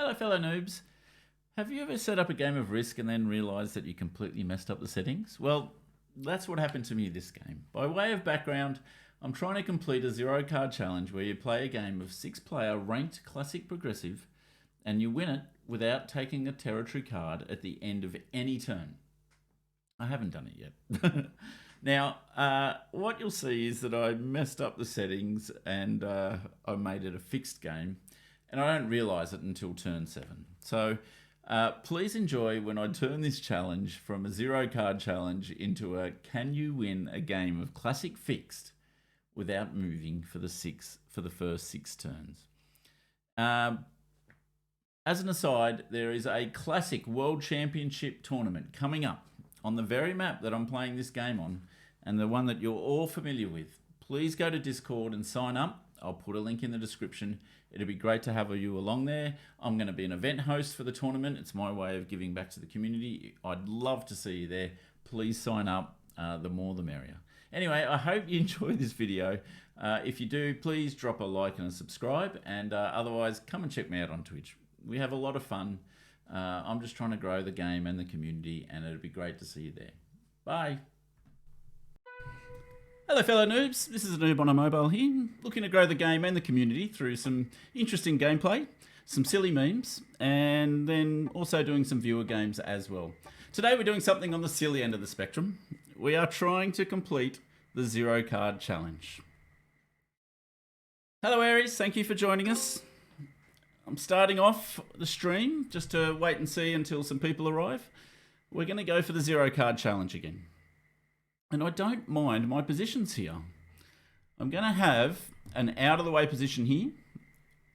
Hello, fellow noobs. Have you ever set up a game of Risk and then realised that you completely messed up the settings? Well, that's what happened to me this game. By way of background, I'm trying to complete a zero card challenge where you play a game of 6-player ranked classic progressive and you win it without taking a territory card at the end of any turn. I haven't done it yet. Now, what you'll see is that I messed up the settings and I made it a fixed game, and I don't realise it until turn 7. So please enjoy when I turn this challenge from a zero card challenge into a can you win a game of classic fixed without moving for the first 6 turns. As an aside, there is a classic World Championship tournament coming up on the very map that I'm playing this game on, and the one that you're all familiar with. Please go to Discord and sign up. I'll put a link in the description. It'd be great to have you along there. I'm going to be an event host for the tournament. It's my way of giving back to the community. I'd love to see you there. Please sign up. The more the merrier. Anyway, I hope you enjoy this video. If you do, please drop a like and a subscribe. And otherwise, come and check me out on Twitch. We have a lot of fun. I'm just trying to grow the game and the community, and it'd be great to see you there. Bye. Hello, fellow noobs. This is a noob on a mobile here, looking to grow the game and the community through some interesting gameplay, some silly memes, and then also doing some viewer games as well. Today we're doing something on the silly end of the spectrum. We are trying to complete the zero card challenge. Hello, Aries. Thank you for joining us. I'm starting off the stream just to wait and see until some people arrive. We're going to go for the zero card challenge again. And I don't mind my positions here. I'm going to have an out of the way position here,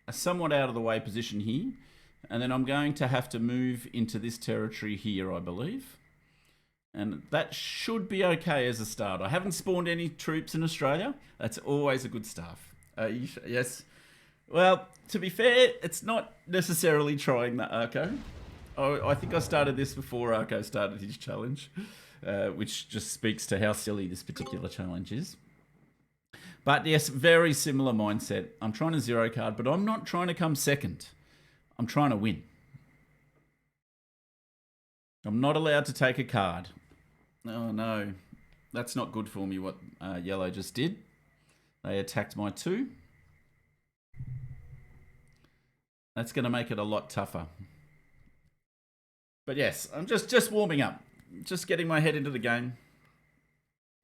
a somewhat out of the way position here, and then I'm going to have to move into this territory here, I believe. And that should be okay as a start. I haven't spawned any troops in Australia. That's always a good start. Yes. Well, to be fair, it's not necessarily trying the Arco. I think I started this before Arco started his challenge, which just speaks to how silly this particular challenge is. But yes, very similar mindset. I'm trying to zero card, but I'm not trying to come second. I'm trying to win. I'm not allowed to take a card. Oh no, that's not good for me what yellow just did. They attacked my 2. That's going to make it a lot tougher. But yes, I'm just warming up. Just getting my head into the game.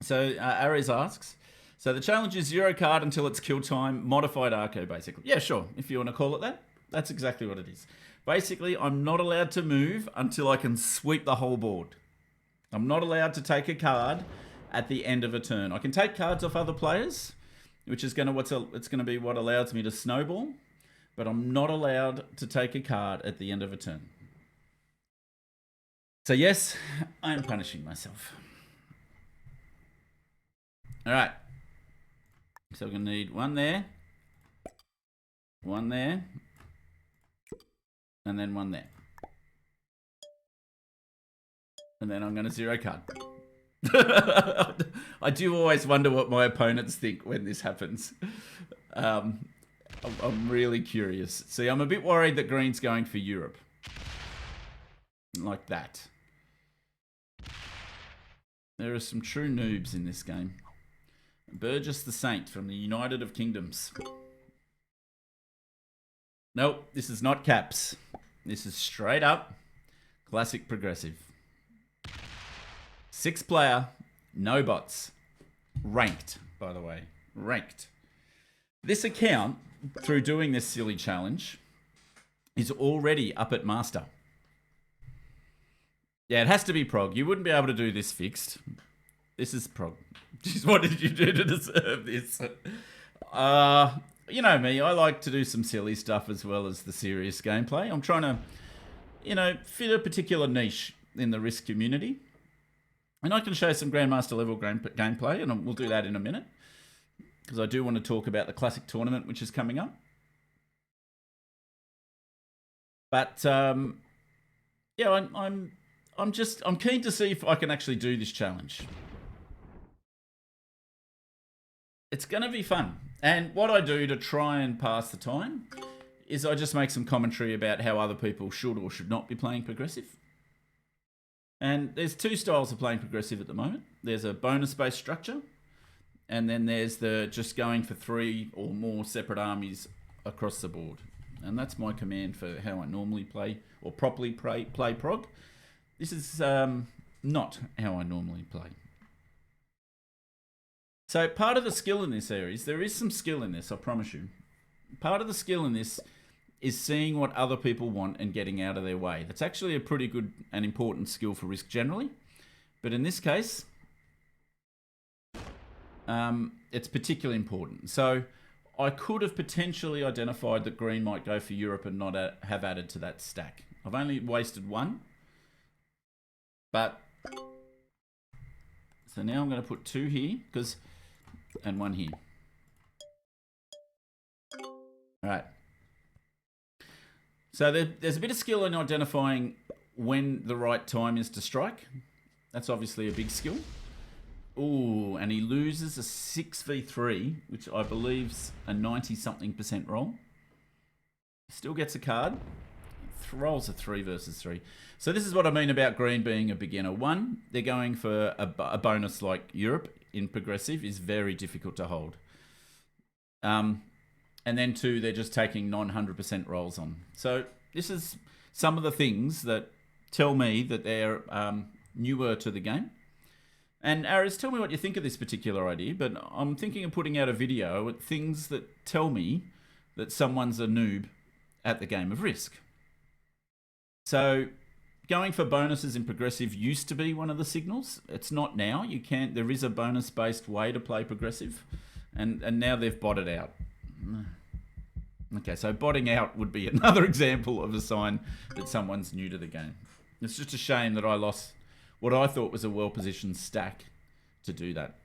So Aries asks, so the challenge is zero card until it's kill time, modified Arco basically. Yeah, sure, if you want to call it that. That's exactly what it is. Basically, I'm not allowed to move until I can sweep the whole board. I'm not allowed to take a card at the end of a turn. I can take cards off other players, which is going to be what allows me to snowball. But I'm not allowed to take a card at the end of a turn. So yes, I am punishing myself. All right. So we're going to need 1 there, 1 there, and then 1 there. And then I'm going to zero card. I do always wonder what my opponents think when this happens. I'm really curious. See, I'm a bit worried that green's going for Europe. Like that. There are some true noobs in this game. Burgess the Saint from the United of Kingdoms. Nope, this is not caps. This is straight up classic progressive. 6-player, no bots. Ranked, by the way. Ranked. This account, through doing this silly challenge, is already up at master. Yeah, it has to be prog. You wouldn't be able to do this fixed. This is prog. Jeez, what did you do to deserve this? You know me, I like to do some silly stuff as well as the serious gameplay. I'm trying to, fit a particular niche in the Risk community. And I can show some Grandmaster level gameplay, and we'll do that in a minute. Because I do want to talk about the classic tournament, which is coming up. But yeah, I'm keen to see if I can actually do this challenge. It's going to be fun. And what I do to try and pass the time is I just make some commentary about how other people should or should not be playing progressive. And there's two styles of playing progressive at the moment. There's a bonus-based structure, and then there's the just going for 3 or more separate armies across the board. And that's my command for how I normally play, or properly play prog. This is not how I normally play. So part of the skill in this area is, there is some skill in this, I promise you. Part of the skill in this is seeing what other people want and getting out of their way. That's actually a pretty good and important skill for Risk generally. But in this case, it's particularly important. So I could have potentially identified that green might go for Europe and not have added to that stack. I've only wasted 1. But, so now I'm going to put 2 here, and 1 here. All right. So there's a bit of skill in identifying when the right time is to strike. That's obviously a big skill. Ooh, and he loses a 6v3, which I believe's a 90-something% roll. Still gets a card. Rolls a 3 versus 3. So this is what I mean about green being a beginner. 1, they're going for a bonus like Europe in progressive is very difficult to hold. And then 2, they're just taking 900% rolls on. So this is some of the things that tell me that they're newer to the game. And Aris, tell me what you think of this particular idea, but I'm thinking of putting out a video with things that tell me that someone's a noob at the game of Risk. So going for bonuses in progressive used to be one of the signals. It's not now. There is a bonus-based way to play progressive, and now they've botted out. Okay, so botting out would be another example of a sign that someone's new to the game. It's just a shame that I lost what I thought was a well-positioned stack to do that.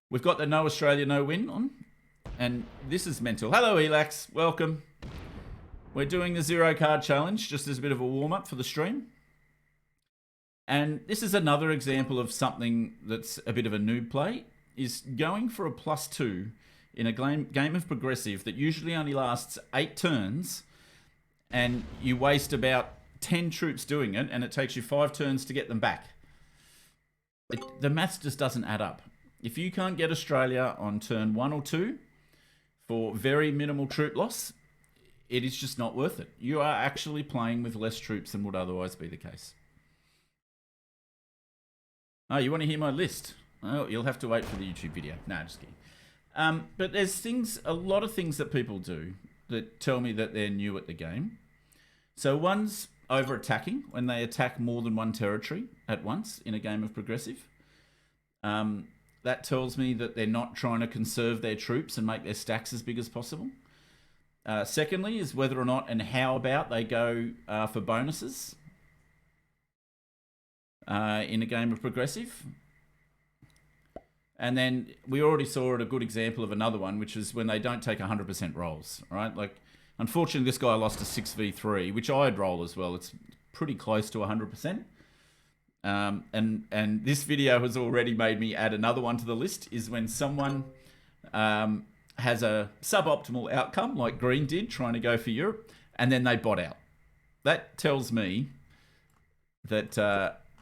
We've got the No Australia, No Win on, and this is mental. Hello, Elax. Welcome. We're doing the 0 card challenge just as a bit of a warm-up for the stream. And this is another example of something that's a bit of a noob play, is going for a +2 in a game of progressive that usually only lasts 8 turns, and you waste about 10 troops doing it, and it takes you 5 turns to get them back. The maths just doesn't add up. If you can't get Australia on turn 1 or 2 for very minimal troop loss, it is just not worth it. You are actually playing with less troops than would otherwise be the case. Oh, you want to hear my list? Oh, you'll have to wait for the YouTube video. No, just kidding. But there's a lot of things that people do that tell me that they're new at the game. So one's over-attacking, when they attack more than one territory at once in a game of progressive. That tells me that they're not trying to conserve their troops and make their stacks as big as possible. Secondly is whether or not and how about they go for bonuses in a game of progressive. And then we already saw a good example of another one, which is when they don't take 100% rolls, right? Like, unfortunately, this guy lost a 6v3, which I'd roll as well. It's pretty close to 100%. And this video has already made me add another one to the list, is when someone has a suboptimal outcome, like green did, trying to go for Europe, and then they bot out. That tells me that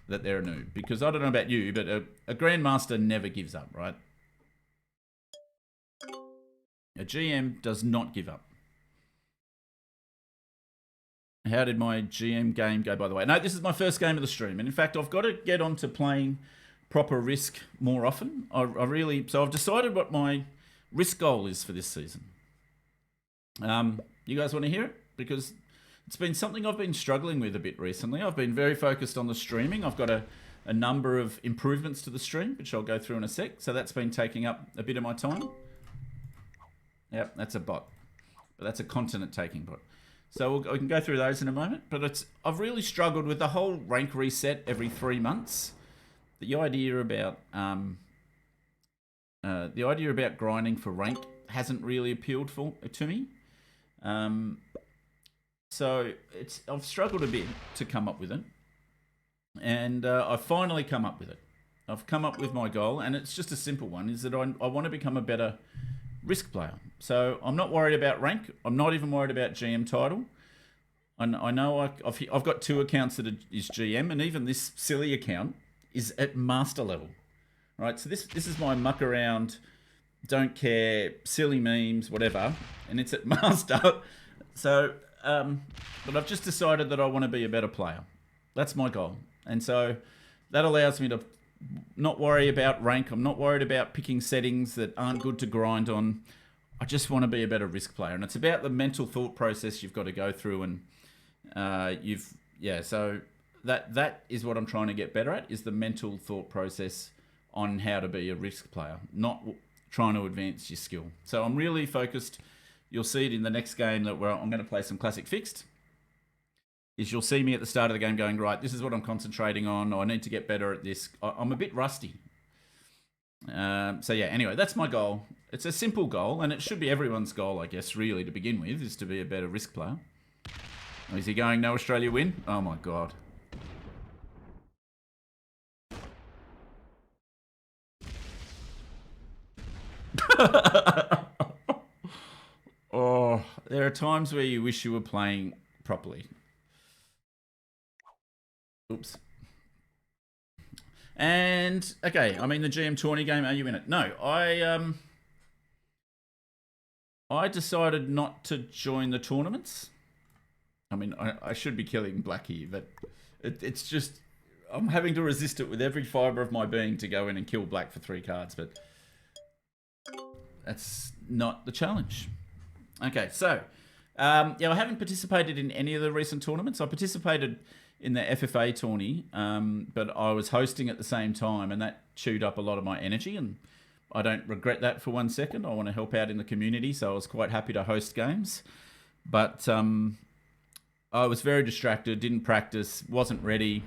that they're a noob. Because I don't know about you, but a Grandmaster never gives up, right? A GM does not give up. How did my GM game go, by the way? No, this is my first game of the stream. And in fact, I've got to get on to playing proper Risk more often. So I've decided what my Risk goal is for this season. You guys want to hear it? Because it's been something I've been struggling with a bit recently. I've been very focused on the streaming. I've got a number of improvements to the stream, which I'll go through in a sec. So that's been taking up a bit of my time. Yep, that's a bot. But that's a continent-taking bot. So we can go through those in a moment. But I've really struggled with the whole rank reset every 3 months. The idea about grinding for rank hasn't really appealed to me. So I've struggled a bit to come up with it. And I've finally come up with it. I've come up with my goal, and it's just a simple one, is that I want to become a better risk player. So I'm not worried about rank. I'm not even worried about GM title. I know I've got 2 accounts that is GM, and even this silly account is at master level, right? So this is my muck around, don't care, silly memes, whatever, and it's at master. So, but I've just decided that I want to be a better player. That's my goal, and so that allows me to not worry about rank. I'm not worried about picking settings that aren't good to grind on. I just want to be a better risk player, and it's about the mental thought process you've got to go through, and so that is what I'm trying to get better at, is the mental thought process on how to be a risk player, not trying to advance your skill. So I'm really focused. You'll see it in the next game that I'm going to play some classic fixed. Is you'll see me at the start of the game going, right, this is what I'm concentrating on. I need to get better at this. I'm a bit rusty. So yeah, anyway, that's my goal. It's a simple goal, and it should be everyone's goal, I guess, really, to begin with, is to be a better risk player. Oh, is he going no Australia win? Oh my God. Oh, there are times where you wish you were playing properly. Oops. And okay, I mean the GM tourney game. Are you in it? No, I decided not to join the tournaments. I mean, I should be killing Black here, but it's just I'm having to resist it with every fibre of my being to go in and kill Black for 3 cards, but that's not the challenge. Okay, so I haven't participated in any of the recent tournaments. I participated in the FFA tourney, but I was hosting at the same time, and that chewed up a lot of my energy, and I don't regret that for 1 second. I want to help out in the community, so I was quite happy to host games. But I was very distracted, didn't practice, wasn't ready,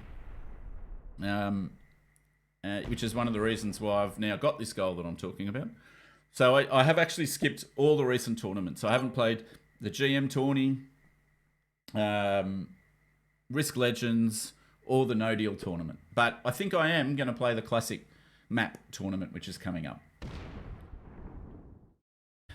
which is one of the reasons why I've now got this goal that I'm talking about. So I have actually skipped all the recent tournaments. I haven't played the GM tourney, Risk Legends, or the No Deal tournament. But I think I am going to play the classic map tournament, which is coming up.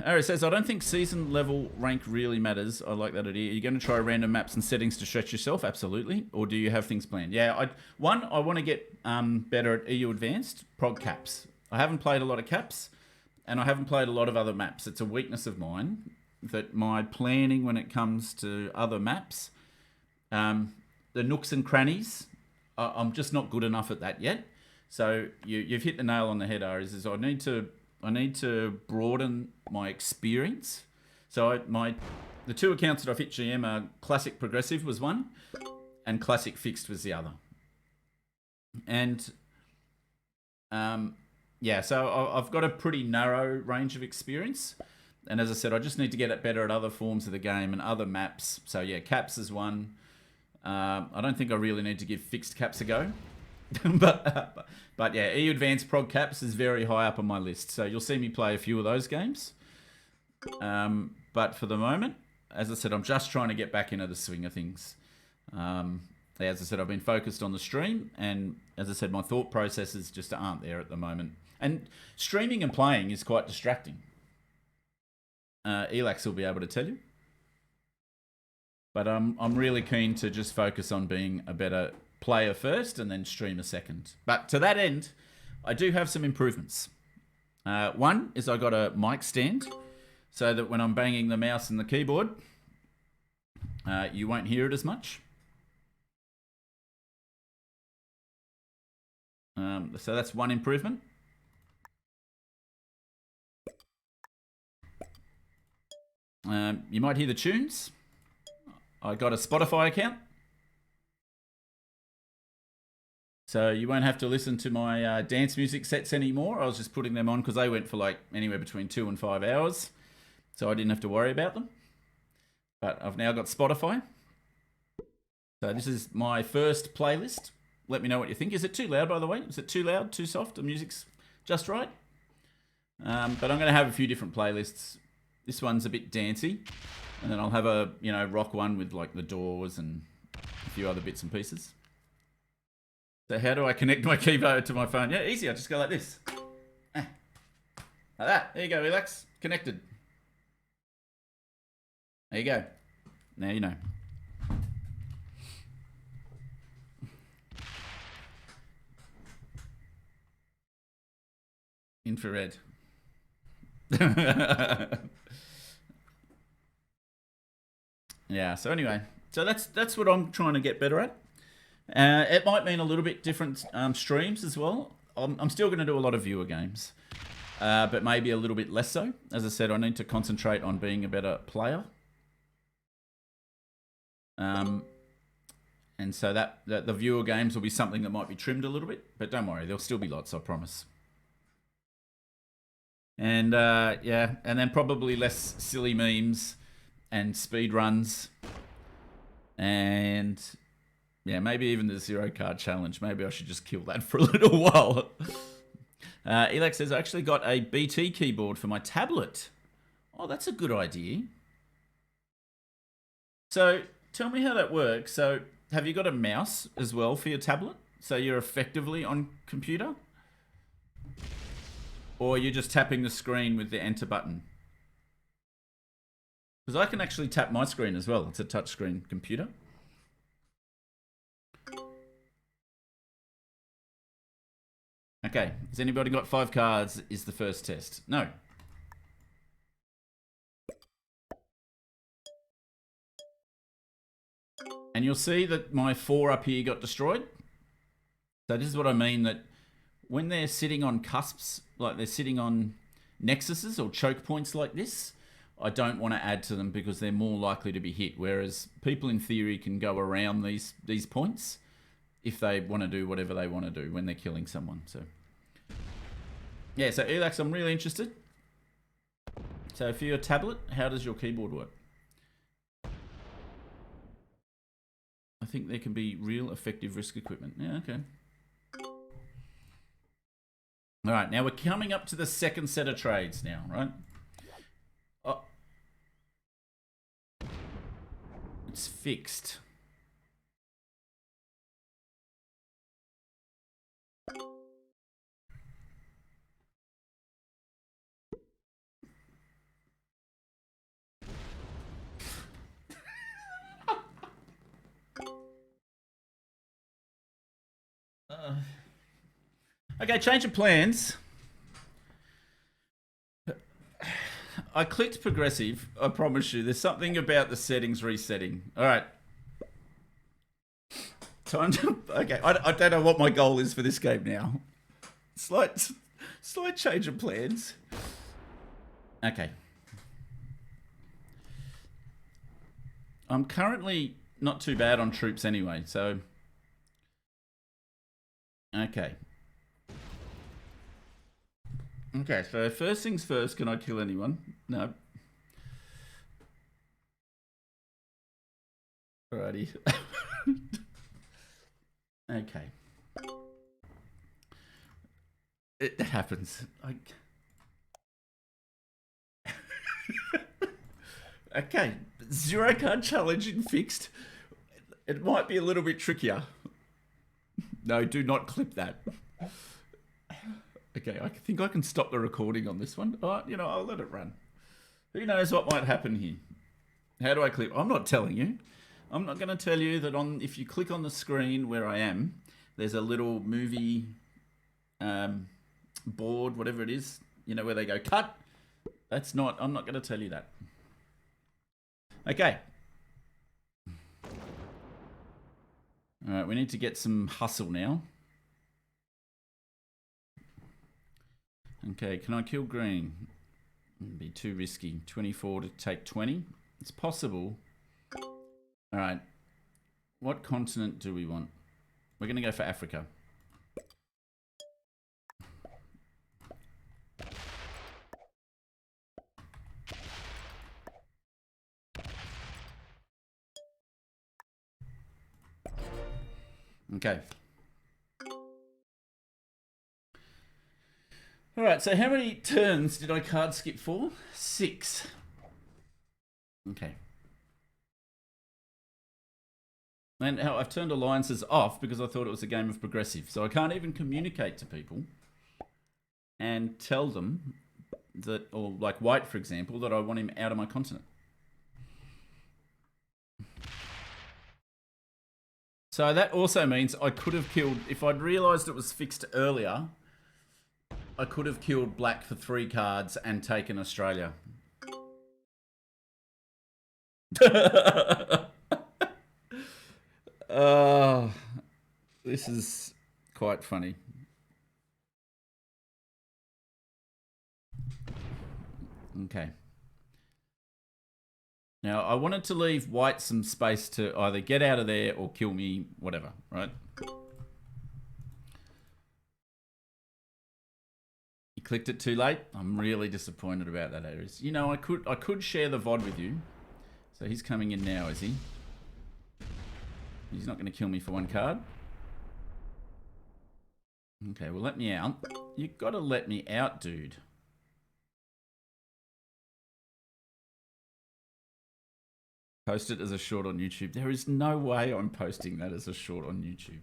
It says, I don't think season level rank really matters. I like that idea. Are you going to try random maps and settings to stretch yourself? Absolutely. Or do you have things planned? Yeah, I want to get better at EU Advanced prog caps. I haven't played a lot of caps, and I haven't played a lot of other maps. It's a weakness of mine that my planning when it comes to other maps, the nooks and crannies, I'm just not good enough at that yet. So you've hit the nail on the head, Aries, is I need to broaden my experience. So the 2 accounts that I've hit GM are Classic Progressive was one, and Classic Fixed was the other. And so I've got a pretty narrow range of experience. And as I said, I just need to get better at other forms of the game and other maps. So yeah, caps is one. I don't think I really need to give fixed caps a go. but yeah, EU Advanced Prog Caps is very high up on my list. So you'll see me play a few of those games. But for the moment, as I said, I'm just trying to get back into the swing of things. As I said, I've been focused on the stream. And as I said, my thought processes just aren't there at the moment. And streaming and playing is quite distracting. Elax will be able to tell you. But I'm really keen to just focus on being a better player first and then streamer second. But to that end, I do have some improvements. One is I got a mic stand so that when I'm banging the mouse and the keyboard, you won't hear it as much. So that's one improvement. You might hear the tunes. I got a Spotify account. So you won't have to listen to my dance music sets anymore. I was just putting them on because they went for like anywhere between 2 and 5 hours. So I didn't have to worry about them. But I've now got Spotify. So this is my first playlist. Let me know what you think. Is it too loud, by the way? Is it too loud, too soft? The music's just right. But I'm going to have a few different playlists. This one's a bit dancey. And then I'll have a, rock one with like the Doors and a few other bits and pieces. So how do I connect my keyboard to my phone? Yeah, easy. I just go like this. Like that. There you go, Elax. Connected. There you go. Now you know. Infrared. Yeah, so anyway. So that's what I'm trying to get better at. It might mean a little bit different streams as well. I'm still going to do a lot of viewer games. But maybe a little bit less so. As I said, I need to concentrate on being a better player. And so that the viewer games will be something that might be trimmed a little bit. But don't worry, there'll still be lots, I promise. And yeah, and then probably less silly memes and speed runs. And yeah, maybe even the 0 card challenge. Maybe I should just kill that for a little while. Elex says, I actually got a BT keyboard for my tablet. Oh, that's a good idea. So tell me how that works. So have you got a mouse as well for your tablet? So you're effectively on computer? Or you're just tapping the screen with the enter button? Because I can actually tap my screen as well. It's a touchscreen computer. Okay, has anybody got 5 cards is the first test? No. And you'll see that my 4 up here got destroyed. So this is what I mean, that when they're sitting on cusps, like they're sitting on nexuses or choke points like this, I don't want to add to them because they're more likely to be hit. Whereas people in theory can go around these points if they want to do whatever they want to do when they're killing someone. So yeah, so Elax, I'm really interested. So for your tablet, how does your keyboard work? I think there can be real effective risk equipment. Yeah, okay. All right, now we're coming up to the second set of trades now, right? Oh. It's fixed. Okay, change of plans. I clicked progressive. I promise you, there's something about the settings resetting. All right. Time to... Okay, I don't know what my goal is for this game now. Slight change of plans. Okay. I'm currently not too bad on troops anyway, so... Okay. Okay, so first things first, can I kill anyone? No. Alrighty. Okay. It happens. Okay, 0 card challenge in fixed. It might be a little bit trickier. No, do not clip that. Okay, I think I can stop the recording on this one. You know, I'll let it run. Who knows what might happen here? How do I clip? I'm not telling you. I'm not going to tell you that if you click on the screen where I am, there's a little movie board, whatever it is, you know, where they go, cut. I'm not going to tell you that. Okay. All right, we need to get some hustle now. Okay, can I kill green? It'd be too risky. 24 to take 20. It's possible. All right. What continent do we want? We're going to go for Africa. Okay. All right, so how many turns did I card skip for? 6. Okay. And how I've turned alliances off because I thought it was a game of progressive. So I can't even communicate to people and tell them that, or like white, for example, that I want him out of my continent. So that also means I could have killed, if I'd realised it was fixed earlier, I could have killed black for 3 cards and taken Australia. This is quite funny. Okay. Now, I wanted to leave white some space to either get out of there or kill me, whatever, right? You clicked it too late. I'm really disappointed about that, Aries. You know, I could share the VOD with you. So he's coming in now, is he? He's not going to kill me for 1 card. Okay, well, let me out. You've got to let me out, dude. Post it as a short on YouTube. There is no way I'm posting that as a short on YouTube.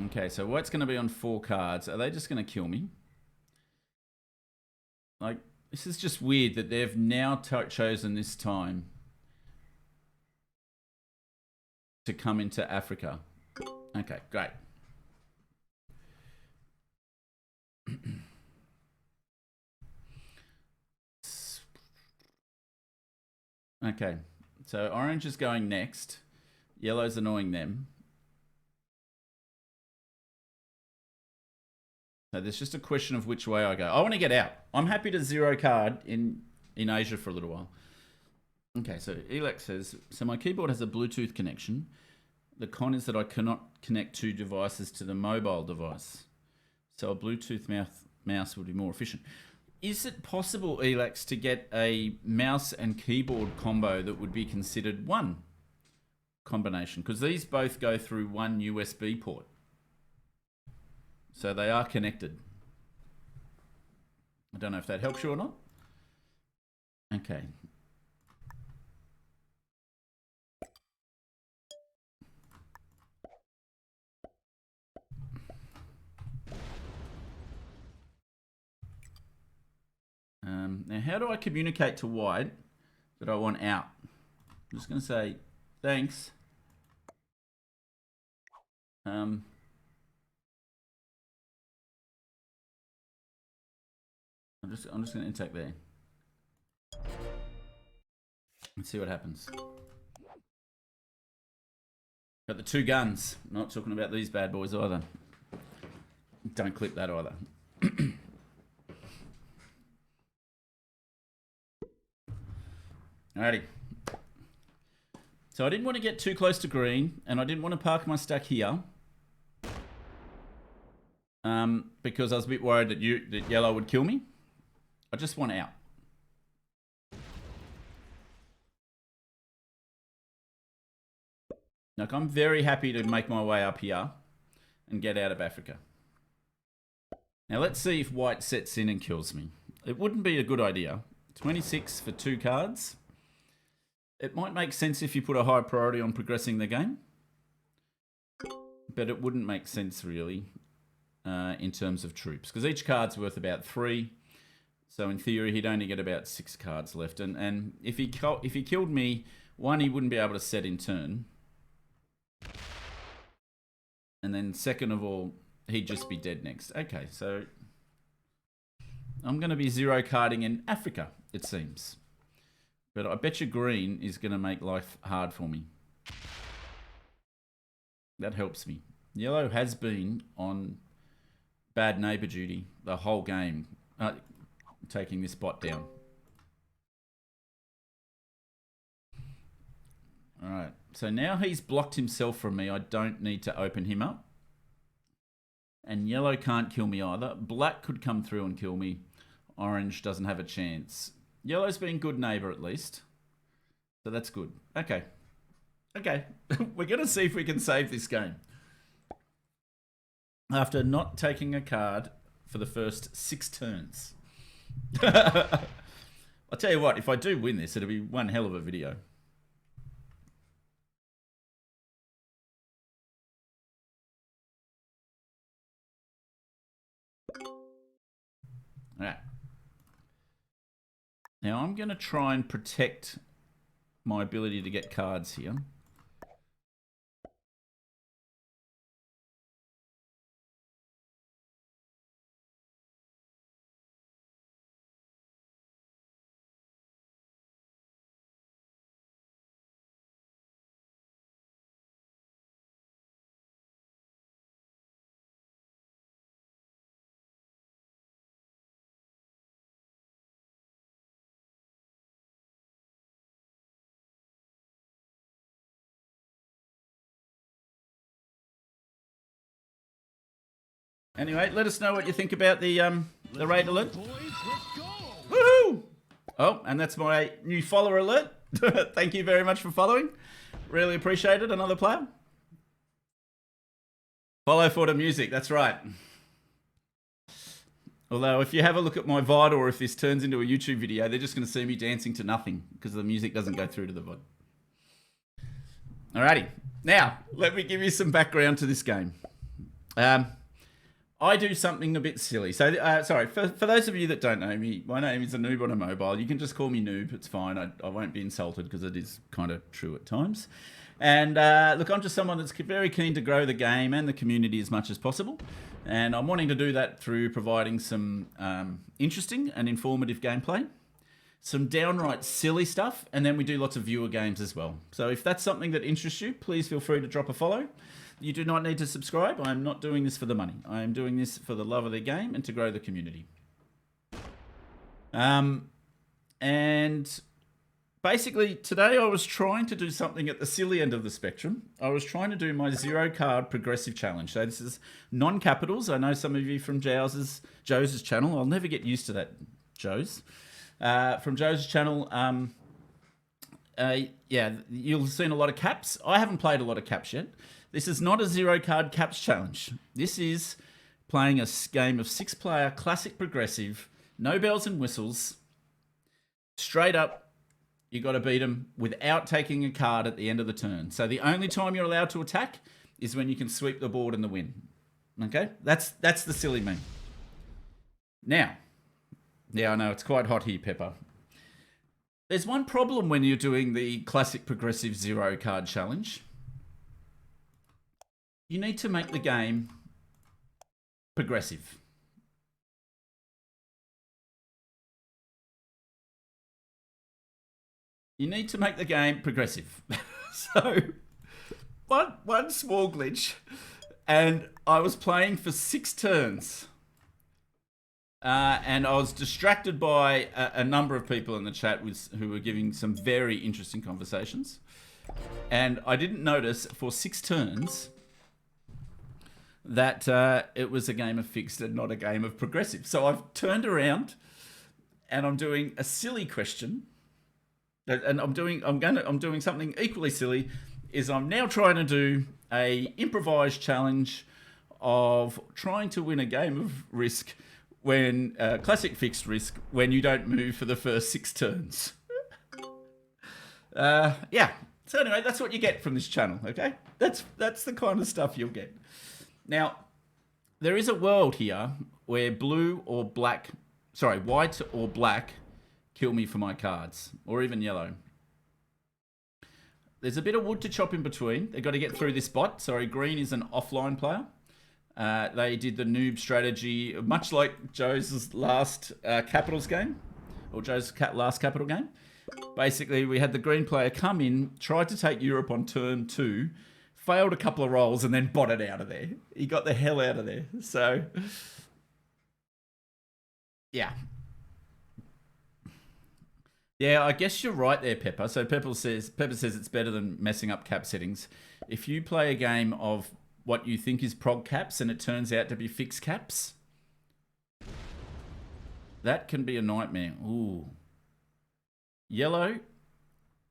Okay, so white's going to be on 4 cards. Are they just going to kill me? Like, this is just weird that they've now chosen this time to come into Africa. Okay, great. Okay, so orange is going next. Yellow's annoying them. So there's just a question of which way I go. I want to get out. I'm happy to 0 card in Asia for a little while. Okay, so Elex says, so my keyboard has a Bluetooth connection. The con is that I cannot connect 2 devices to the mobile device. So a Bluetooth mouse would be more efficient. Is it possible, Elex, to get a mouse and keyboard combo that would be considered one combination? Because these both go through one USB port. So they are connected. I don't know if that helps you or not. Okay. Now, how do I communicate to white that I want out? I'm just going to say, thanks. I'm just going to intake there. Let's see what happens. Got the 2 guns. Not talking about these bad boys either. Don't clip that either. Alrighty. So I didn't want to get too close to green, and I didn't want to park my stack here. Because I was a bit worried that yellow would kill me. I just want out. Like, I'm very happy to make my way up here and get out of Africa. Now let's see if white sets in and kills me. It wouldn't be a good idea. 26 for 2 cards. It might make sense if you put a high priority on progressing the game. But it wouldn't make sense really in terms of troops. Because each card's worth about 3. So in theory, he'd only get about 6 cards left. And if he killed me, 1, he wouldn't be able to set in turn. And then second of all, he'd just be dead next. Okay, so I'm going to be 0 carding in Africa, it seems. But I bet you green is going to make life hard for me. That helps me. Yellow has been on bad neighbour duty the whole game, taking this bot down. All right, so now he's blocked himself from me. I don't need to open him up. And yellow can't kill me either. Black could come through and kill me. Orange doesn't have a chance. Yellow's been good neighbour at least. So that's good. Okay. Okay. We're going to see if we can save this game. After not taking a card for the first 6 turns. I'll tell you what, if I do win this, it'll be one hell of a video. All right. Now I'm going to try and protect my ability to get cards here. Anyway, let us know what you think about the raid alert. Woohoo! Oh, and that's my new follower alert. Thank you very much for following. Really appreciate it. Another player. Follow for the music. That's right. Although, if you have a look at my VOD, or if this turns into a YouTube video, they're just going to see me dancing to nothing because the music doesn't go through to the VOD. Alrighty. Now, let me give you some background to this game. I do something a bit silly. So, sorry, for those of you that don't know me, my name is a noob on a mobile. You can just call me noob. It's fine. I won't be insulted because it is kind of true at times. And look, I'm just someone that's very keen to grow the game and the community as much as possible. And I'm wanting to do that through providing some interesting and informative gameplay, some downright silly stuff, and then we do lots of viewer games as well. So if that's something that interests you, please feel free to drop a follow. You do not need to subscribe. I'm not doing this for the money. I am doing this for the love of the game and to grow the community. And basically, today I was trying to do something at the silly end of the spectrum. I was trying to do my 0-card progressive challenge. So this is non-capitals. I know some of you from Joe's channel. I'll never get used to that, Joe's. From Joe's channel, yeah, you'll have seen a lot of caps. I haven't played a lot of caps yet. This is not a 0-card caps challenge. This is playing a game of 6-player classic progressive, no bells and whistles. Straight up, you got to beat them without taking a card at the end of the turn. So the only time you're allowed to attack is when you can sweep the board and the win. Okay, that's the silly me. Now, yeah, I know it's quite hot here, Pepper. There's one problem when you're doing the classic progressive 0-card challenge. You need to make the game progressive. You need to make the game progressive. So, one small glitch, and I was playing for 6 turns. And I was distracted by a number of people in the chat who were giving some very interesting conversations. And I didn't notice for 6 turns that it was a game of fixed and not a game of progressive. So I've turned around and I'm doing a silly question. And I'm doing something equally silly. Is I'm now trying to do a improvised challenge of trying to win a game of Risk when classic fixed Risk when you don't move for the first 6 turns. Yeah. So anyway, that's what you get from this channel. Okay, that's the kind of stuff you'll get. Now, there is a world here where white or black kill me for my cards, or even yellow. There's a bit of wood to chop in between. They've got to get through this bot. Sorry, green is an offline player. They did the noob strategy, much like Joe's last Capitals game, or Joe's last Capital game. Basically, we had the green player come in, tried to take Europe on turn 2, failed a couple of rolls, and then botted out of there. He got the hell out of there. So, yeah. Yeah, I guess you're right there, Pepper. So Pepper says it's better than messing up cap settings. If you play a game of what you think is prog caps and it turns out to be fixed caps, that can be a nightmare. Ooh. Yellow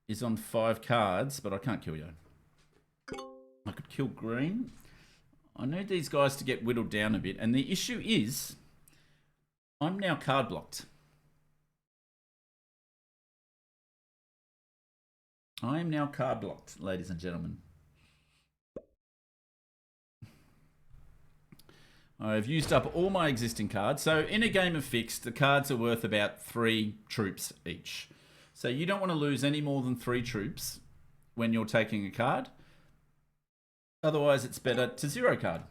is on 5 cards, but I can't kill you. I could kill green. I need these guys to get whittled down a bit. And the issue is, I'm now card blocked. I am now card blocked, ladies and gentlemen. I've used up all my existing cards. So in a game of fixed, the cards are worth about 3 troops each. So you don't want to lose any more than 3 troops when you're taking a card. Otherwise, it's better to zero card.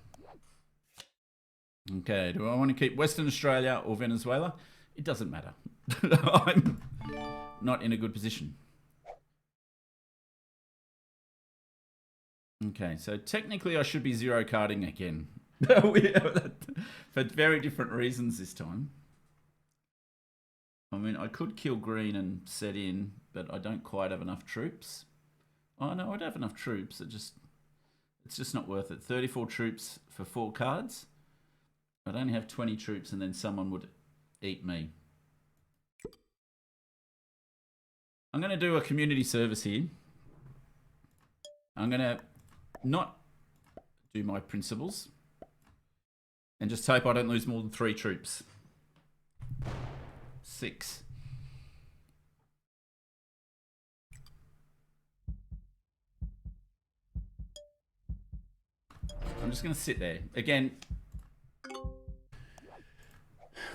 Okay, do I want to keep Western Australia or Venezuela? It doesn't matter. I'm not in a good position. Okay, so technically I should be zero carding again. For very different reasons this time. I mean, I could kill green and set in, but I don't quite have enough troops. Oh no, I'd have enough troops. It's just not worth it. 34 troops for 4 cards. I'd only have 20 troops and then someone would eat me. I'm going to do a community service here. I'm going to not do my principles and just hope I don't lose more than 3 troops. 6. I'm just going to sit there. Again,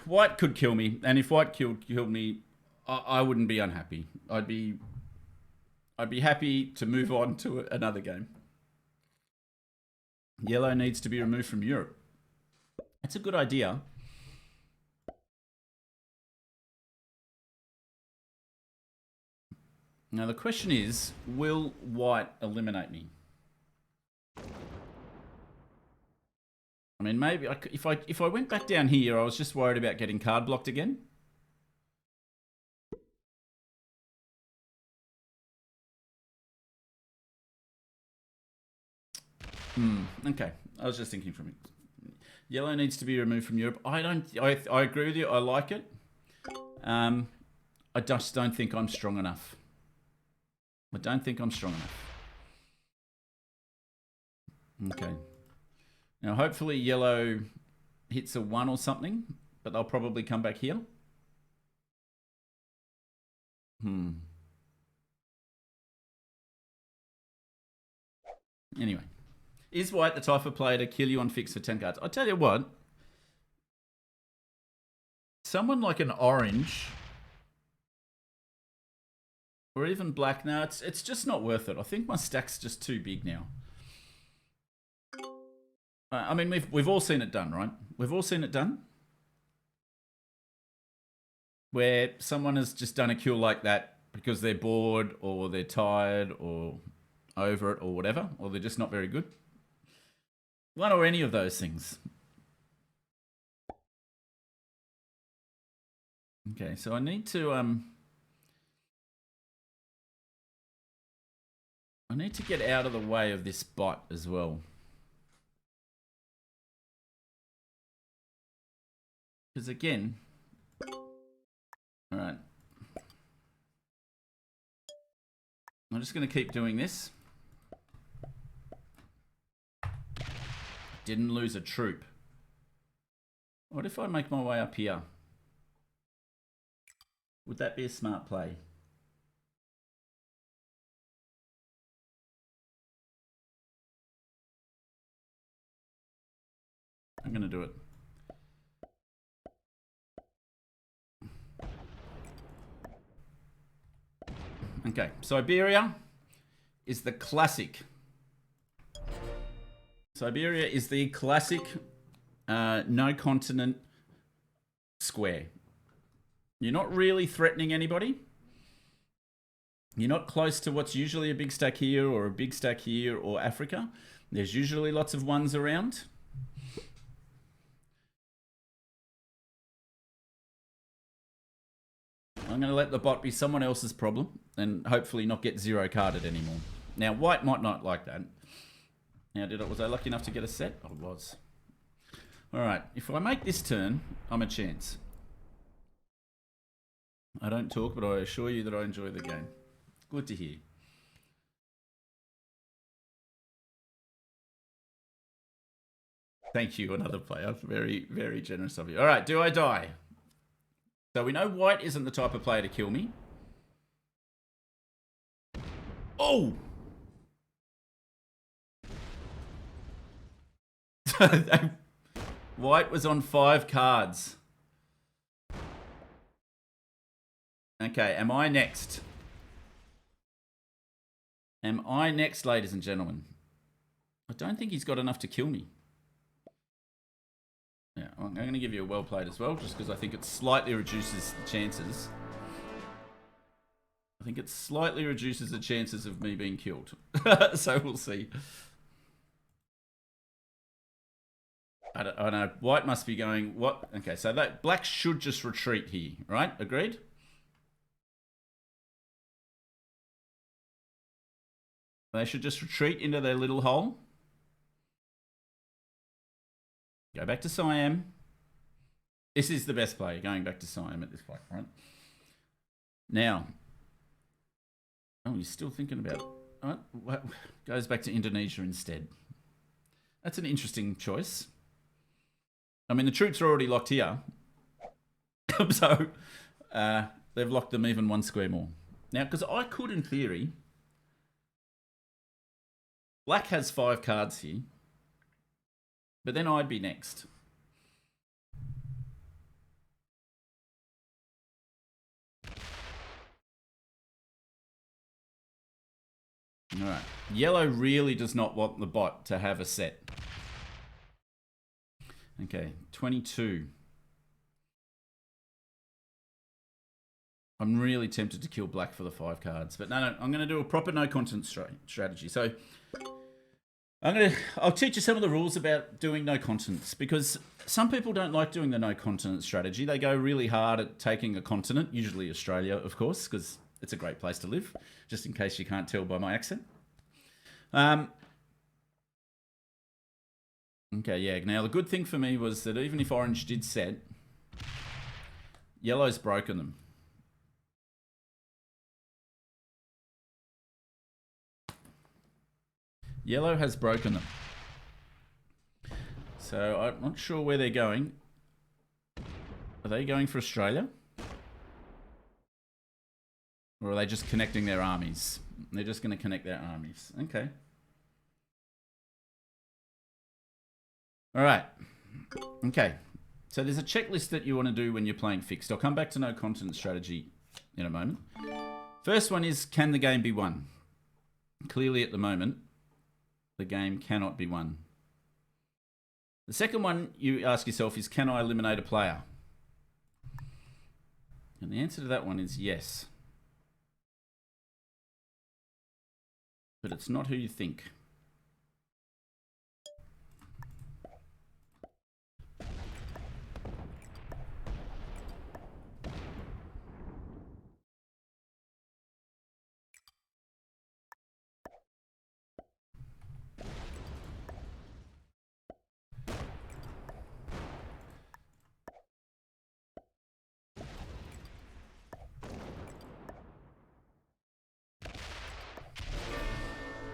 white could kill me, and if white killed me, I wouldn't be unhappy. I'd be happy to move on to another game. Yellow needs to be removed from Europe. That's a good idea. Now the question is, will white eliminate me? I mean, maybe if I went back down here, I was just worried about getting card blocked again. Okay, I was just thinking from it. Yellow needs to be removed from Europe. I agree with you. I like it. I just don't think I'm strong enough. I don't think I'm strong enough. Okay. Now, hopefully yellow hits a 1 or something, but they'll probably come back here. Anyway. Is white the type of player to kill you on fix for 10 cards? I tell you what. Someone like an orange or even black now, it's just not worth it. I think my stack's just too big now. I mean, we've all seen it done, right? We've all seen it done. Where someone has just done a kill like that because they're bored or they're tired or over it or whatever, or they're just not very good. One or any of those things. Okay, so I need to get out of the way of this bot as well. Because again, all right. I'm just going to keep doing this. Didn't lose a troop. What if I make my way up here? Would that be a smart play? I'm going to do it. Okay, Siberia is the classic. Siberia is the classic no continent square. You're not really threatening anybody. You're not close to what's usually a big stack here or a big stack here or Africa. There's usually lots of ones around. I'm going to let the bot be someone else's problem and hopefully not get zero carded anymore. Now, white might not like that. Now, was I lucky enough to get a set? I was. All right, if I make this turn, I'm a chance. I don't talk, but I assure you that I enjoy the game. Good to hear. Thank you, another player. Very, very generous of you. All right, do I die? So we know white isn't the type of player to kill me. Oh! White was on 5 cards. Okay, am I next? Am I next, ladies and gentlemen? I don't think he's got enough to kill me. Yeah, I'm going to give you a well played as well, just because I think it slightly reduces the chances. I think it slightly reduces the chances of me being killed. So we'll see. I don't know. White must be going, what? Okay, so that black should just retreat here, right? Agreed? They should just retreat into their little hole. Go back to Siam. This is the best play, going back to Siam at this point, right? Now, oh, he's still thinking about, what? Goes back to Indonesia instead. That's an interesting choice. I mean, the troops are already locked here. So, they've locked them even 1 square more. Now, because I could, in theory, black has 5 cards here, but then I'd be next. All right. Yellow really does not want the bot to have a set. Okay, 22. I'm really tempted to kill black for the 5 cards, but no, I'm going to do a proper no content strategy. So I'll teach you some of the rules about doing no continents, because some people don't like doing the no continent strategy. They go really hard at taking a continent, usually Australia, of course, because it's a great place to live, just in case you can't tell by my accent. Okay, yeah. Now, the good thing for me was that even if orange did set, yellow's broken them. Yellow has broken them. So I'm not sure where they're going. Are they going for Australia? Or are they just connecting their armies? They're just going to connect their armies. Okay. All right. Okay. So there's a checklist that you want to do when you're playing fixed. I'll come back to no continent strategy in a moment. First one is, can the game be won? Clearly at the moment, the game cannot be won. The second one you ask yourself is, can I eliminate a player? And the answer to that one is yes. But it's not who you think.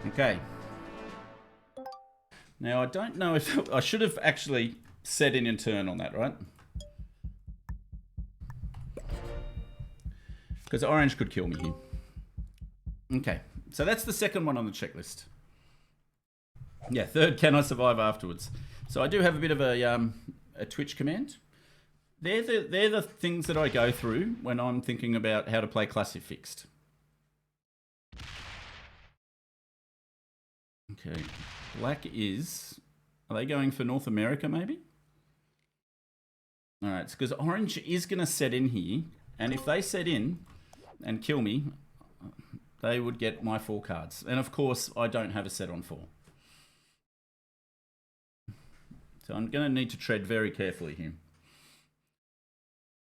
Okay. Now, I don't know if... I should have actually set in turn on that, right? Because orange could kill me here. Okay. So that's the second one on the checklist. Yeah, third, can I survive afterwards? So I do have a bit of a Twitch command. They're the things that I go through when I'm thinking about how to play classic fixed. Okay, black is... Are they going for North America, maybe? All right, it's because orange is going to set in here, and if they set in and kill me, they would get my 4 cards. And of course, I don't have a set on 4. So I'm going to need to tread very carefully here.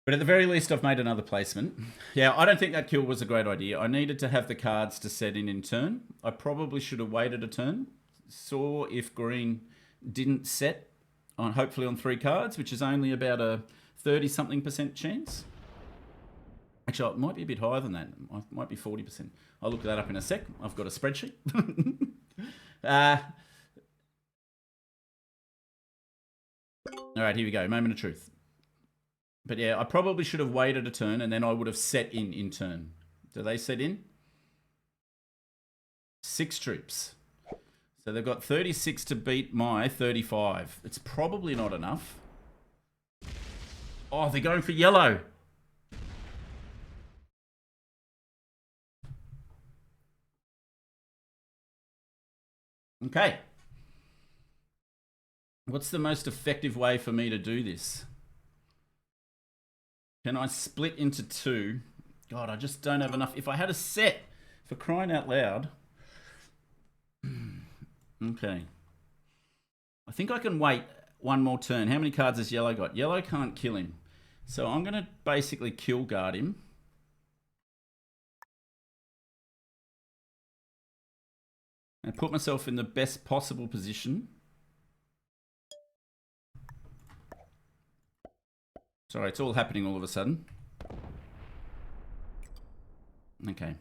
But at the very least, I've made another placement. Yeah, I don't think that kill was a great idea. I needed to have the cards to set in turn. I probably should have waited a turn. Saw if green didn't set, on hopefully on 3 cards, which is only about a 30-something% chance. Actually, it might be a bit higher than that. It might be 40%. I'll look that up in a sec. I've got a spreadsheet. All right, here we go. Moment of truth. But yeah, I probably should have waited a turn, and then I would have set in turn. Do they set in? 6 troops. So they've got 36 to beat my 35. It's probably not enough. Oh, they're going for yellow. Okay. What's the most effective way for me to do this? Can I split into two? God, I just don't have enough. If I had a set, for crying out loud. Okay. I think I can wait one more turn. How many cards has yellow got? Yellow can't kill him. So I'm going to basically kill guard him. And put myself in the best possible position. Sorry, it's all happening all of a sudden. Okay.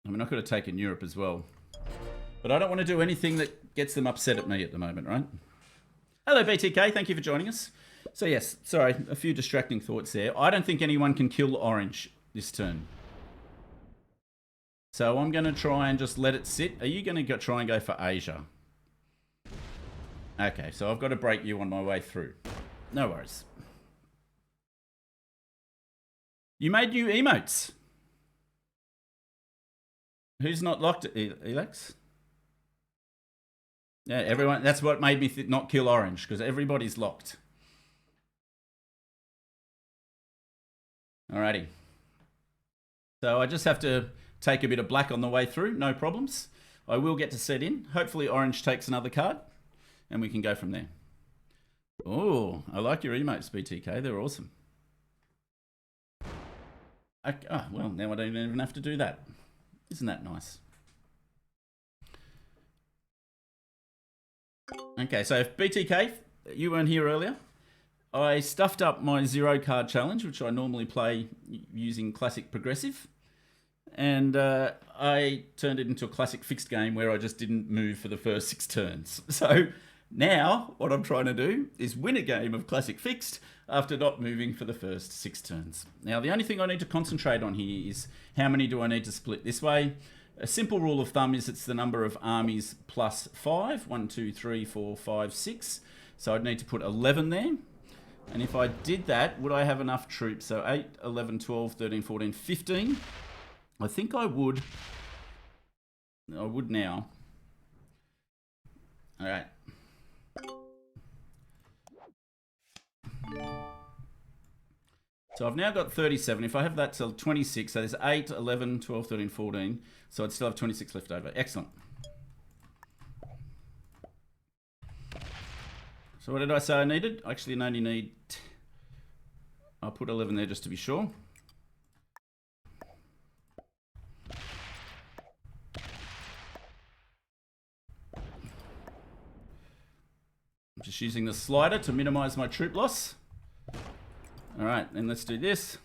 I mean, I could have taken Europe as well. But I don't want to do anything that gets them upset at me at the moment, right? Hello, BTK. Thank you for joining us. So, yes, sorry, a few distracting thoughts there. I don't think anyone can kill orange this turn. So I'm going to try and just let it sit. Are you going to try and go for Asia? Okay, so I've got to break you on my way through. No worries. You made new emotes. Who's not locked, Elex? Yeah, everyone. That's what made me not kill orange, because everybody's locked. Alrighty. So I just have to take a bit of black on the way through. No problems. I will get to set in. Hopefully orange takes another card, and we can go from there. Oh, I like your emotes, BTK. They're awesome. Okay, oh, well, now I don't even have to do that. Isn't that nice? Okay, so if BTK, you weren't here earlier, I stuffed up my 0 card challenge, which I normally play using classic progressive. And I turned it into a classic fixed game where I just didn't move for the first 6 turns. So now what I'm trying to do is win a game of classic fixed after not moving for the first 6 turns. Now, the only thing I need to concentrate on here is how many do I need to split this way. A simple rule of thumb is it's the number of armies plus 5. 1, 2, 3, 4, 5, 6. So I'd need to put 11 there. And if I did that, would I have enough troops? So 8, 11, 12, 13, 14, 15. I think I would. I would now. All right. So I've now got 37. If I have that till 26, so there's 8, 11, 12, 13, 14. So I'd still have 26 left over. Excellent. So what did I say I needed? Actually, I only need... I'll put 11 there just to be sure. I'm just using the slider to minimize my troop loss. All right, then let's do this.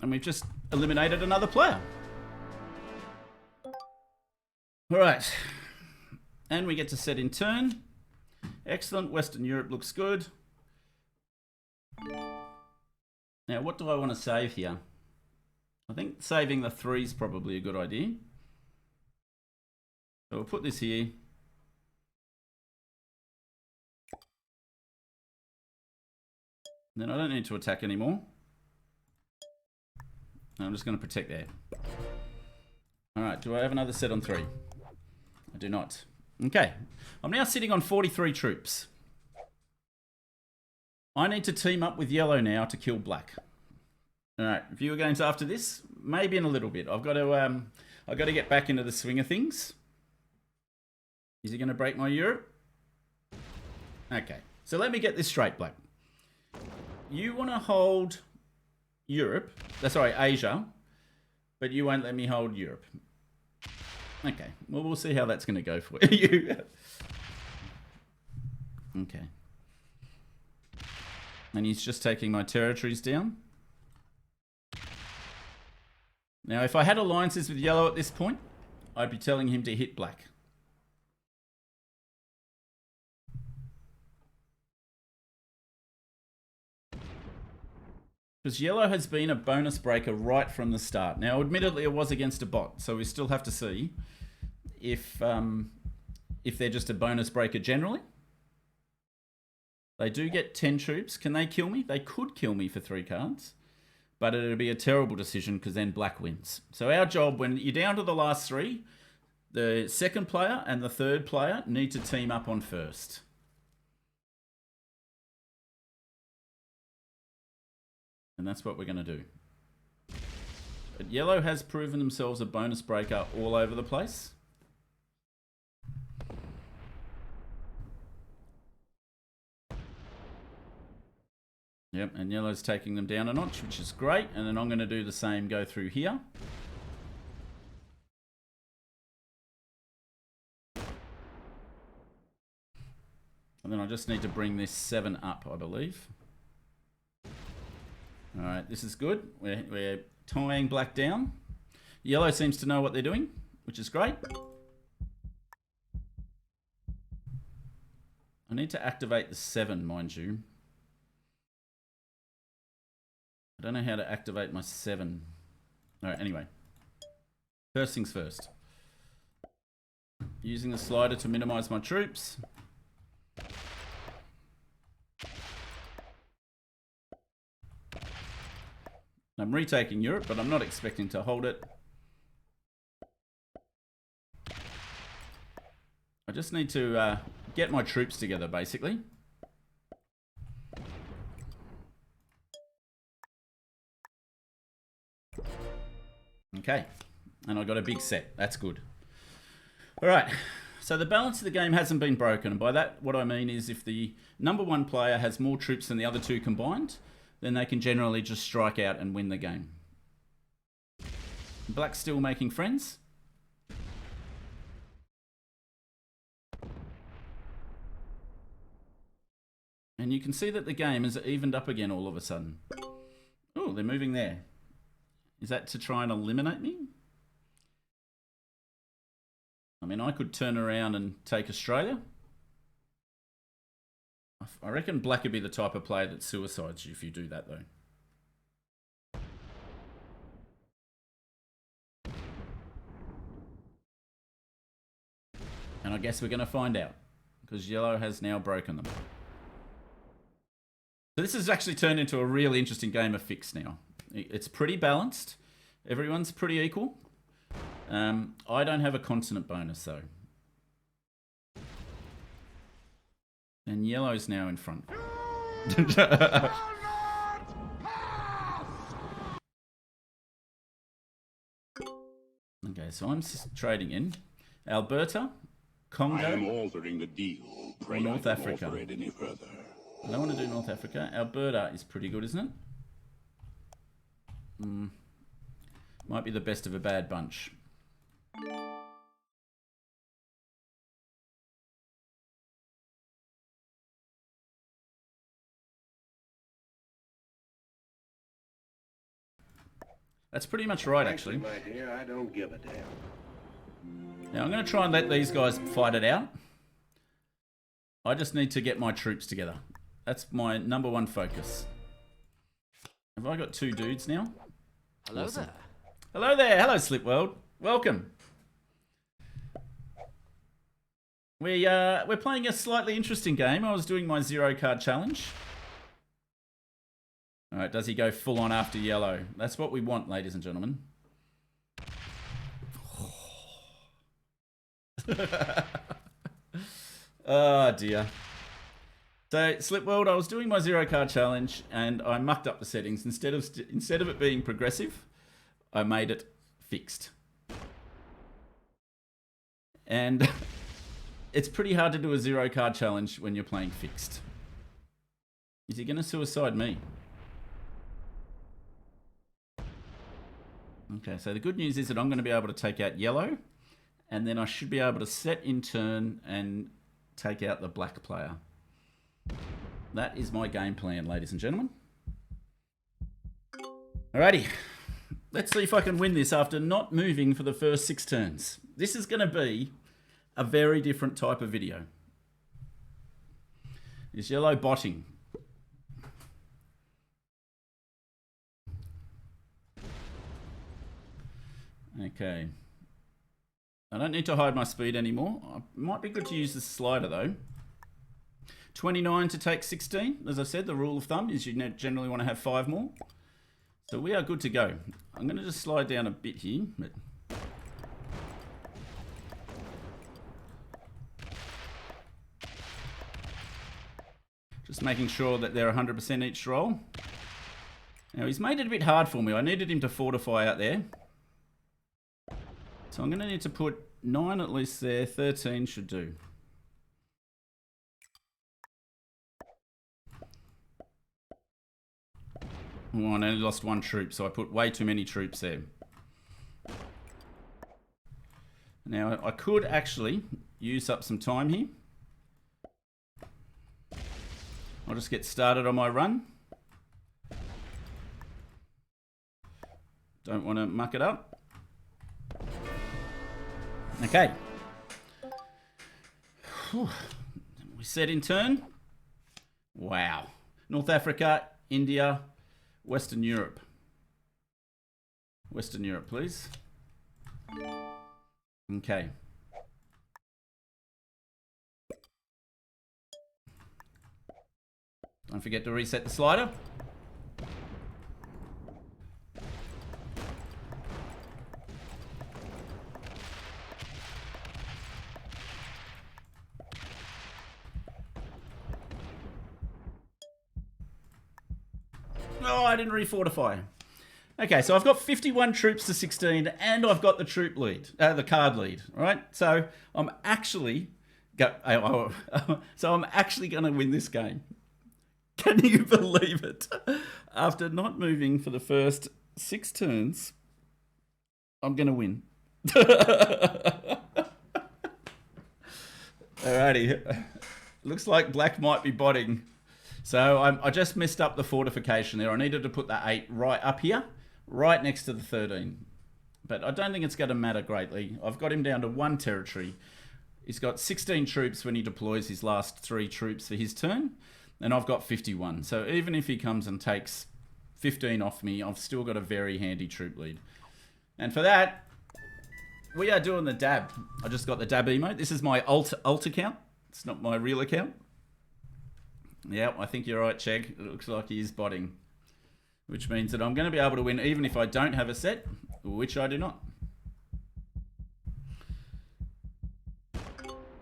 And we've just eliminated another player. All right. And we get to set in turn. Excellent. Western Europe looks good. Now, what do I want to save here? I think saving the 3 is probably a good idea. So we'll put this here. Then I don't need to attack anymore. I'm just going to protect there. All right, do I have another set on 3? I do not. Okay, I'm now sitting on 43 troops. I need to team up with yellow now to kill black. All right, viewer games after this, maybe in a little bit. I've got to get back into the swing of things. Is he going to break my Europe? Okay, so let me get this straight, Black. You want to hold Europe, sorry, Asia, but you won't let me hold Europe. Okay, well, we'll see how that's going to go for you. Okay. And he's just taking my territories down. Now, if I had alliances with yellow at this point, I'd be telling him to hit black. Because yellow has been a bonus breaker right from the start. Now, admittedly, it was against a bot, so we still have to see if they're just a bonus breaker generally. They do get 10 troops. Can they kill me? They could kill me for 3 cards, but it would be a terrible decision because then black wins. So our job, when you're down to the last 3, the second player and the third player need to team up on first. And that's what we're going to do. But yellow has proven themselves a bonus breaker all over the place. Yep, and yellow's taking them down a notch, which is great. And then I'm going to do the same, go through here. And then I just need to bring this 7 up, I believe. All right, this is good. We're tying black down. Yellow seems to know what they're doing, which is great. I need to activate the 7, mind you. I don't know how to activate my 7. All right, anyway. First things first. Using the slider to minimize my troops. I'm retaking Europe, but I'm not expecting to hold it. I just need to get my troops together, basically. Okay, and I got a big set. That's good. All right, so the balance of the game hasn't been broken. And by that, what I mean is if the number 1 player has more troops than the other 2 combined, then they can generally just strike out and win the game. Black's still making friends. And you can see that the game has evened up again all of a sudden. Oh, they're moving there. Is that to try and eliminate me? I mean, I could turn around and take Australia. I reckon black would be the type of player that suicides you if you do that, though. And I guess we're going to find out, because yellow has now broken them. So this has actually turned into a really interesting game of fixed now. It's pretty balanced. Everyone's pretty equal. I don't have a consonant bonus, though. And yellow's now in front. Okay, so I'm trading in Alberta, Congo, I am altering the deal. or North Africa. I don't want to do North Africa. Alberta is pretty good, isn't it? Might be the best of a bad bunch. That's pretty much right, actually. My dear, I don't give a damn. Now, I'm going to try and let these guys fight it out. I just need to get my troops together. That's my number 1 focus. Have I got 2 dudes now? Hello Awesome. there. Hello there. Hello, Slip World. Welcome. We're playing a slightly interesting game. I was doing my 0 card challenge. All right, does he go full on after yellow? That's what we want, ladies and gentlemen. Oh dear. So, Slip World, I was doing my 0 card challenge and I mucked up the settings. Instead of it being progressive, I made it fixed. And it's pretty hard to do a 0 card challenge when you're playing fixed. Is he going to suicide me? Okay, so the good news is that I'm going to be able to take out yellow, and then I should be able to set in turn and take out the black player. That is my game plan, ladies and gentlemen. Alrighty, let's see if I can win this after not moving for the first 6 turns. This is going to be a very different type of video. Is yellow botting? Okay. I don't need to hide my speed anymore. It might be good to use the slider though. 29 to take 16. As I said, the rule of thumb is you generally want to have 5 more. So we are good to go. I'm going to just slide down a bit here. Just making sure that they're 100% each roll. Now he's made it a bit hard for me. I needed him to fortify out there. So I'm going to need to put 9 at least there. 13 should do. Oh, I only lost 1 troop, so I put way too many troops there. Now, I could actually use up some time here. I'll just get started on my run. Don't want to muck it up. Okay. Whew. We set in turn. Wow. North Africa, India, Western Europe. Western Europe, please. Okay. Don't forget to reset the slider. Oh, I didn't refortify. Okay, so I've got 51 troops to 16, and I've got the troop lead, the card lead. Right, so I'm actually going to win this game. Can you believe it? After not moving for the first 6 turns, I'm going to win. Alrighty, looks like black might be botting. So I just messed up the fortification there. I needed to put that 8 right up here, right next to the 13. But I don't think it's going to matter greatly. I've got him down to 1 territory. He's got 16 troops when he deploys his last 3 troops for his turn. And I've got 51. So even if he comes and takes 15 off me, I've still got a very handy troop lead. And for that, we are doing the dab. I just got the dab emote. This is my alt account. It's not my real account. Yeah, I think you're right, Chegg. It looks like he is botting. Which means that I'm going to be able to win even if I don't have a set, which I do not.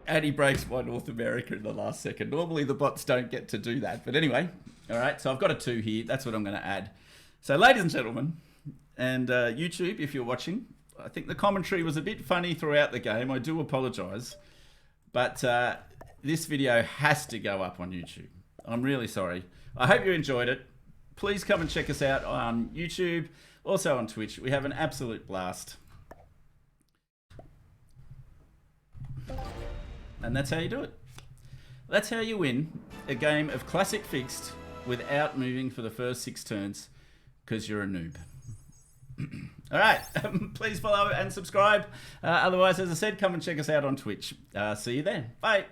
And he breaks my North America in the last second. Normally the bots don't get to do that. But anyway, all right, so I've got a 2 here. That's what I'm going to add. So ladies and gentlemen, and YouTube, if you're watching, I think the commentary was a bit funny throughout the game. I do apologise. But this video has to go up on YouTube. I'm really sorry. I hope you enjoyed it. Please come and check us out on YouTube, also on Twitch. We have an absolute blast. And that's how you do it. That's how you win a game of Classic Fixed without moving for the first 6 turns, because you're a noob. All right, please follow and subscribe. Otherwise, as I said, come and check us out on Twitch. See you there. Bye.